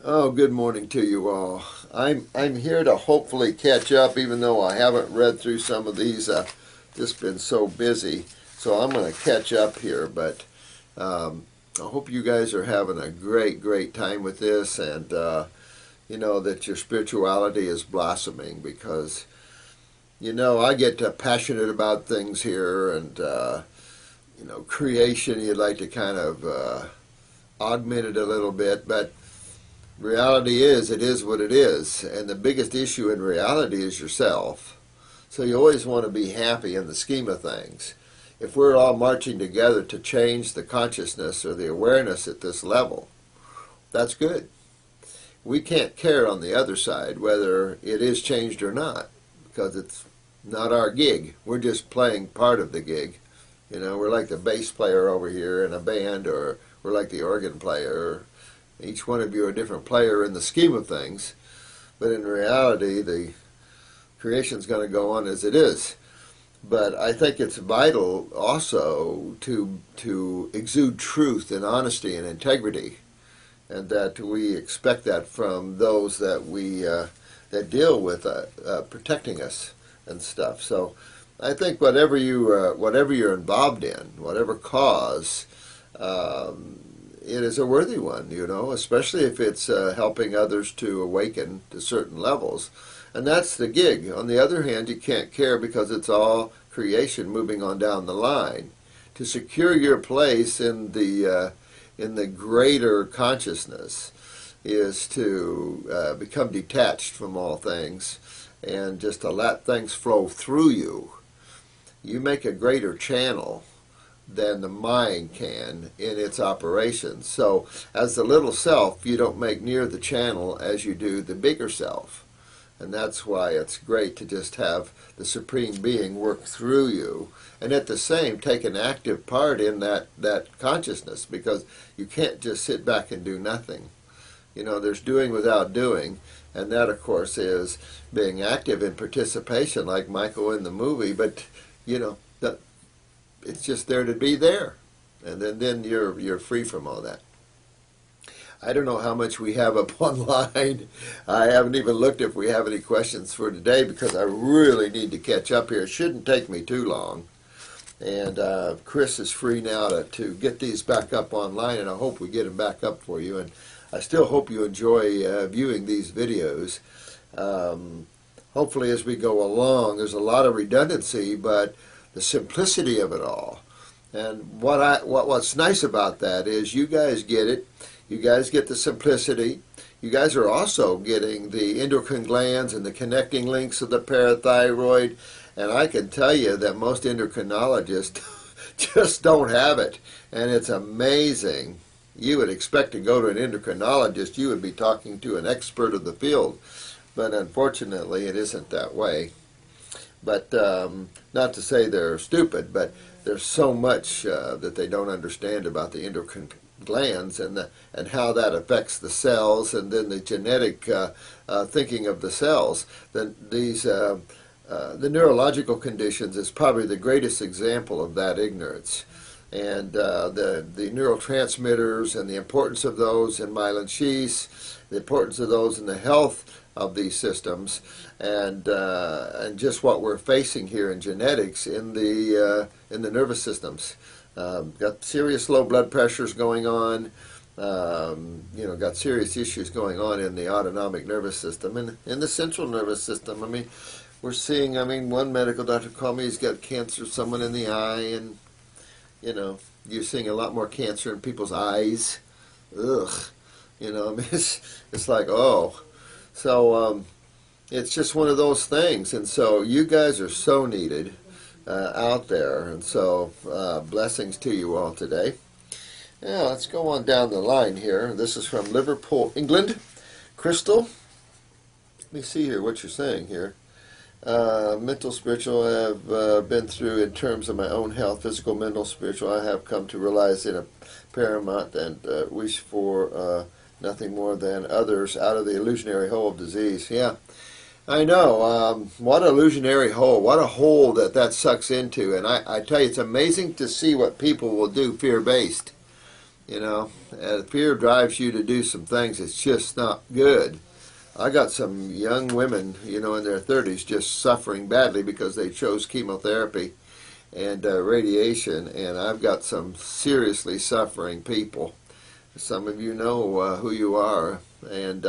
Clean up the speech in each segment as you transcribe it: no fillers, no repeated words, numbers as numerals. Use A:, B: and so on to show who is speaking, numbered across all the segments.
A: Oh, good morning to you all. I'm here to hopefully catch up, even though I haven't read through some of these. Just been so busy, so I'm going to catch up here. But I hope you guys are having a great time with this, and that your spirituality is blossoming because I get passionate about things here, and creation. You'd like to kind of augment it a little bit, but reality is, it is what it is, and the biggest issue in reality is yourself. So you always want to be happy in the scheme of things. If we're all marching together to change the consciousness or the awareness at this level, that's good. We can't care on the other side whether it is changed or not, because it's not our gig. We're just playing part of the gig. We're like the bass player over here in a band, or we're like the organ player. Each one of you are a different player in the scheme of things, but in reality, the creation's going to go on as it is. But I think it's vital also to exude truth and honesty and integrity, and that we expect that from those that we that deal with protecting us and stuff. So I think whatever you're involved in, whatever cause. It is a worthy one, especially if it's helping others to awaken to certain levels. And that's the gig. On the other hand, you can't care because it's all creation moving on down the line. To secure your place in the greater consciousness is to become detached from all things and just to let things flow through you. You make a greater channel than the mind can in its operations. So as the little self, you don't make near the channel as you do the bigger self. And that's why it's great to just have the Supreme Being work through you, and at the same take an active part in that consciousness, because you can't just sit back and do nothing. There's doing without doing, and that of course is being active in participation like Michael in the movie, but it's just there to be there, and then you're free from all that. I don't know how much we have up online. I haven't even looked if we have any questions for today because I really need to catch up here. It shouldn't take me too long. And Chris is free now to get these back up online, and I hope we get them back up for you. And I still hope you enjoy viewing these videos. Hopefully as we go along, there's a lot of redundancy, but the simplicity of it all. And what's nice about that is you guys get it. You guys get the simplicity. You guys are also getting the endocrine glands and the connecting links of the parathyroid. And I can tell you that most endocrinologists just don't have it. And it's amazing. You would expect to go to an endocrinologist, you would be talking to an expert of the field. But unfortunately, it isn't that way. But not to say they're stupid, but there's so much that they don't understand about the endocrine glands and how that affects the cells, and then the genetic thinking of the cells. Then the neurological conditions is probably the greatest example of that ignorance. And the neurotransmitters and the importance of those in myelin sheaths, the importance of those in the health of these systems, and just what we're facing here in genetics in the nervous systems. Got serious low blood pressures going on. Got serious issues going on in the autonomic nervous system and in the central nervous system. I mean, we're seeing. One medical doctor called me. He's got cancer, someone in the eye, and you're seeing a lot more cancer in people's eyes. Ugh. It's like, oh. So it's just one of those things. And so you guys are so needed out there. And so blessings to you all today. Yeah, let's go on down the line here. This is from Liverpool, England. Crystal, let me see here what you're saying here. Mental, spiritual, I have been through in terms of my own health, physical, mental, spiritual. I have come to realize in a paramount and wish for nothing more than others out of the illusionary hole of disease. Yeah, I know. What an illusionary hole. What a hole that sucks into. And I tell you, it's amazing to see what people will do fear-based. You know, fear drives you to do some things that's just not good. I got some young women, you know, in their 30s just suffering badly because they chose chemotherapy and radiation, and I've got some seriously suffering people. Some of you know who you are, and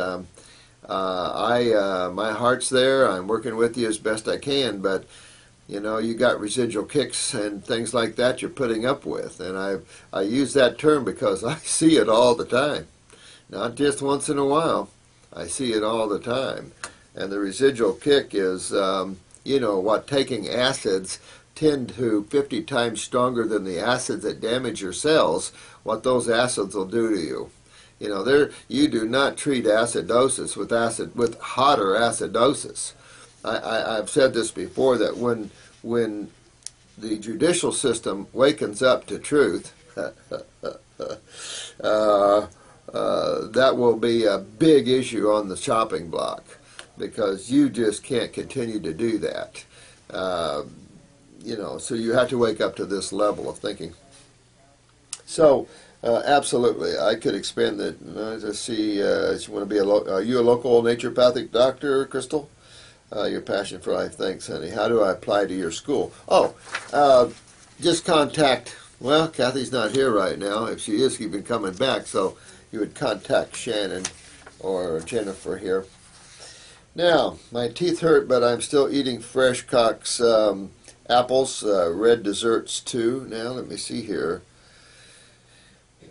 A: my heart's there. I'm working with you as best I can, but you know, you got residual kicks and things like that you're putting up with, and I use that term because I see it all the time, not just once in a while. I see it all the time, and the residual kick is, you know, what taking acids 10 to 50 times stronger than the acids that damage your cells. What those acids will do to you. You know, you do not treat acidosis with hotter acidosis. I've said this before, that when the judicial system wakens up to truth, that will be a big issue on the chopping block, because you just can't continue to do that. You know, so you have to wake up to this level of thinking. So, absolutely, I could expand that. Let's see, you want to be are you a local naturopathic doctor, Crystal? Your passion for life. Thanks, honey. How do I apply to your school? Oh, just contact, well, Kathy's not here right now. If she is, she's been coming back, so you would contact Shannon or Jennifer here. Now, my teeth hurt, but I'm still eating fresh Cox apples, red desserts too. Now, let me see here.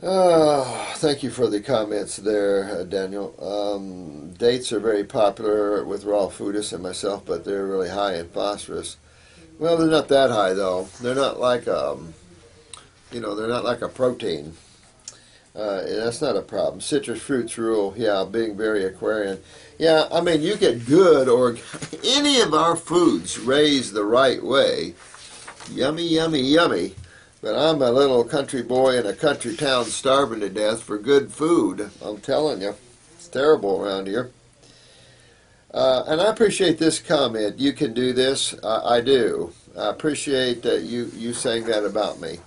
A: Thank you for the comments there, Daniel. Dates are very popular with raw foodists and myself, but they're really high in phosphorus. Well, they're not that high though. They're not like you know, they're not like a protein. That's not a problem. Citrus fruits rule. Yeah, being very Aquarian. Yeah, I mean, you get good any of our foods raised the right way. Yummy, yummy, yummy. But I'm a little country boy in a country town starving to death for good food. I'm telling you, it's terrible around here. And I appreciate this comment. You can do this. I do. I appreciate you saying that about me.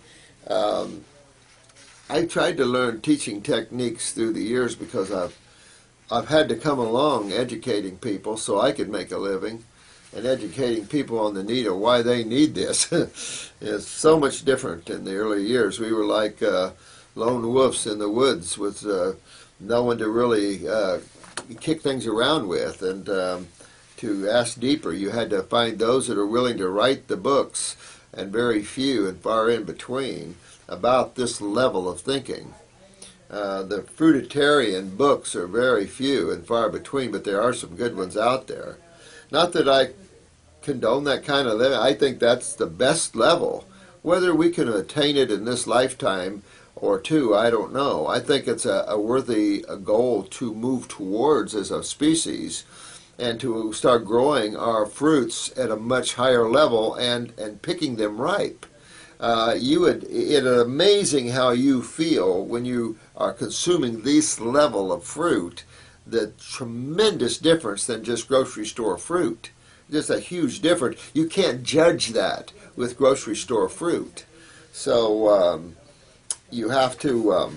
A: I tried to learn teaching techniques through the years because I've had to come along educating people so I could make a living, and educating people on the need of why they need this. It's so much different in the early years. We were like lone wolves in the woods with no one to really kick things around with, and to ask deeper, you had to find those that are willing to write the books, and very few and far in between, about this level of thinking. The fruitarian books are very few and far between, but there are some good ones out there. Not that I condone that kind of living. I think that's the best level. Whether we can attain it in this lifetime or two, I don't know. I think it's a worthy goal to move towards as a species, and to start growing our fruits at a much higher level and picking them ripe. It's amazing how you feel when you are consuming this level of fruit. The tremendous difference than just grocery store fruit. Just a huge difference. You can't judge that with grocery store fruit. So you have to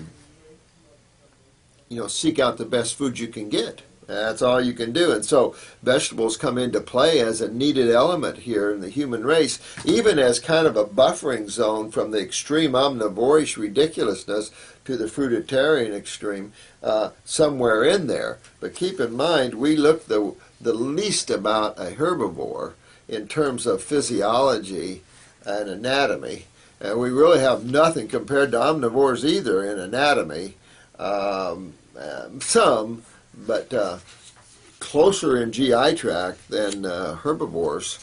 A: you know, seek out the best food you can get. That's all you can do. And so vegetables come into play as a needed element here in the human race, even as kind of a buffering zone from the extreme omnivorish ridiculousness to the fruitarian extreme, somewhere in there. But keep in mind, we look the least about a herbivore in terms of physiology and anatomy. And we really have nothing compared to omnivores either in anatomy. Some, but closer in GI tract than herbivores.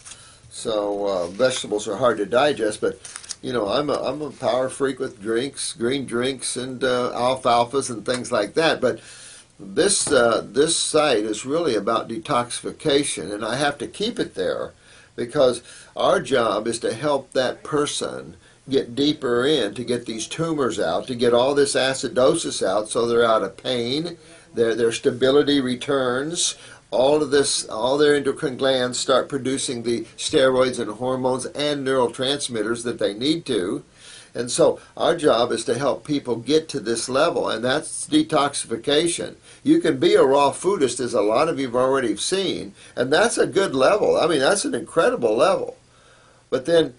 A: So vegetables are hard to digest, but you know, I'm a power freak with drinks, green drinks, and alfalfas and things like that. But this site is really about detoxification, and I have to keep it there because our job is to help that person get deeper in, to get these tumors out, to get all this acidosis out, so they're out of pain. Their stability returns. All of this, all their endocrine glands start producing the steroids and hormones and neurotransmitters that they need to. And so our job is to help people get to this level, and that's detoxification. You can be a raw foodist, as a lot of you have already seen, and that's a good level. I mean, that's an incredible level. But then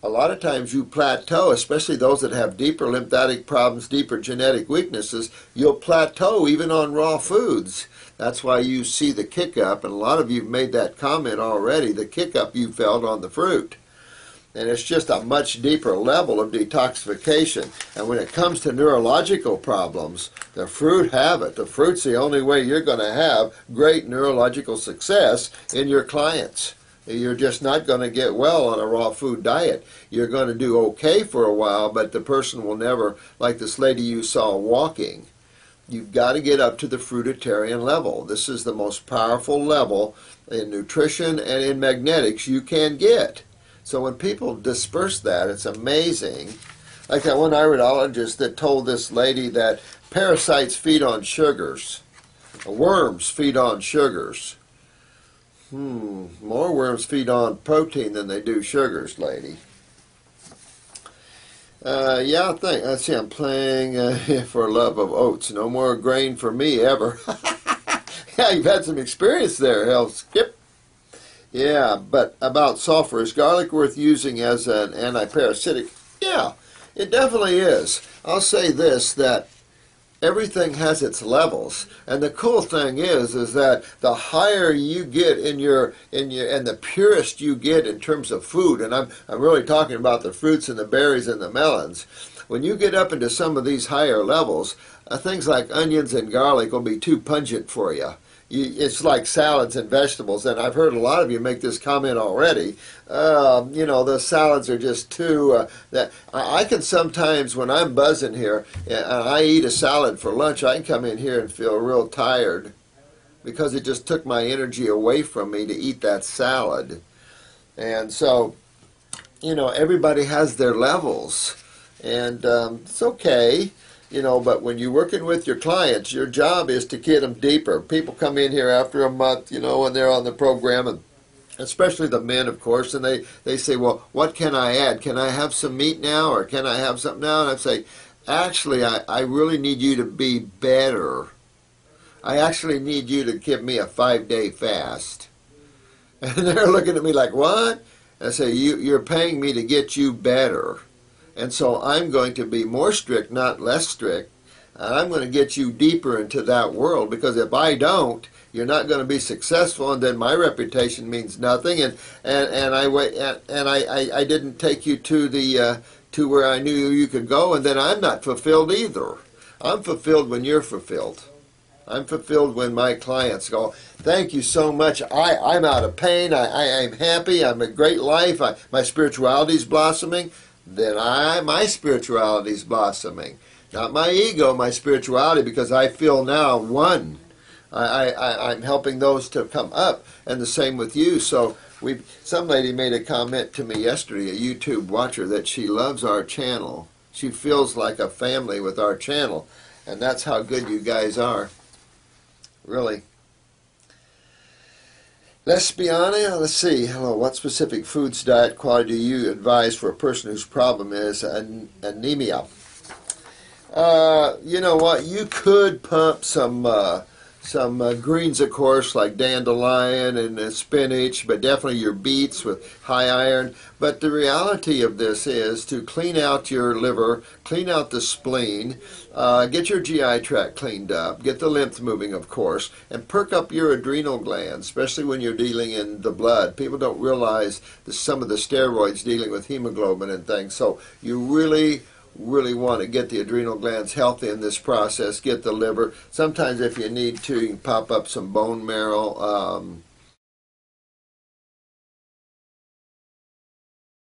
A: a lot of times you plateau, especially those that have deeper lymphatic problems, deeper genetic weaknesses, you'll plateau even on raw foods. That's why you see the kick up, and a lot of you have made that comment already, the kick up you felt on the fruit. And it's just a much deeper level of detoxification. And when it comes to neurological problems, the fruit have it. The fruit's the only way you're going to have great neurological success in your clients. You're just not going to get well on a raw food diet. You're going to do okay for a while, but the person will never, like this lady you saw walking. You've got to get up to the fruitarian level. This is the most powerful level in nutrition and in magnetics you can get. So when people disperse that, it's amazing. Like that one iridologist that told this lady that parasites feed on sugars. Worms feed on sugars. More worms feed on protein than they do sugars, lady. Yeah, I think. Let's see, I'm playing for love of oats. No more grain for me ever. Yeah, you've had some experience there, Hell Skip. Yeah, but about sulfur, is garlic worth using as an antiparasitic? Yeah, it definitely is. I'll say this, that everything has its levels, and the cool thing is that the higher you get in your and the purest you get in terms of food, and I'm really talking about the fruits and the berries and the melons. When you get up into some of these higher levels, things like onions and garlic will be too pungent for you. It's like salads and vegetables, and I've heard a lot of you make this comment already. You know, the salads are just too. That I can sometimes, when I'm buzzing here, and I eat a salad for lunch, I can come in here and feel real tired because it just took my energy away from me to eat that salad. And so, you know, everybody has their levels, and it's okay. You know, but when you're working with your clients, your job is to get them deeper. People come in here after a month, you know, when they're on the program, and especially the men, of course, and they say, well, what can I add? Can I have some meat now, or can I have something now? And I say, actually, I really need you to be better. I actually need you to give me a 5-day fast. And they're looking at me like, what? And I say, you're paying me to get you better. And so I'm going to be more strict, not less strict. And I'm going to get you deeper into that world, because if I don't, you're not going to be successful, and then my reputation means nothing. And I didn't take you to the to where I knew you could go, and then I'm not fulfilled either. I'm fulfilled when you're fulfilled. I'm fulfilled when my clients go, thank you so much. I'm out of pain. I'm happy. I'm a great life. My spirituality's blossoming. Then my spirituality is blossoming. Not my ego, my spirituality, because I feel now one. I'm helping those to come up, and the same with you. So some lady made a comment to me yesterday, a YouTube watcher, that she loves our channel. She feels like a family with our channel, and that's how good you guys are. Really. Let's be honest. Let's see. Hello. What specific foods, diet quality do you advise for a person whose problem is anemia? You know what? You could pump some greens, of course, like dandelion and spinach, but definitely your beets with high iron. But the reality of this is to clean out your liver, clean out the spleen, get your GI tract cleaned up, get the lymph moving, of course, and perk up your adrenal glands, especially when you're dealing in the blood. People don't realize some of the steroids dealing with hemoglobin and things. So you really want to get the adrenal glands healthy in this process, get the liver. Sometimes if you need to, you can pop up some bone marrow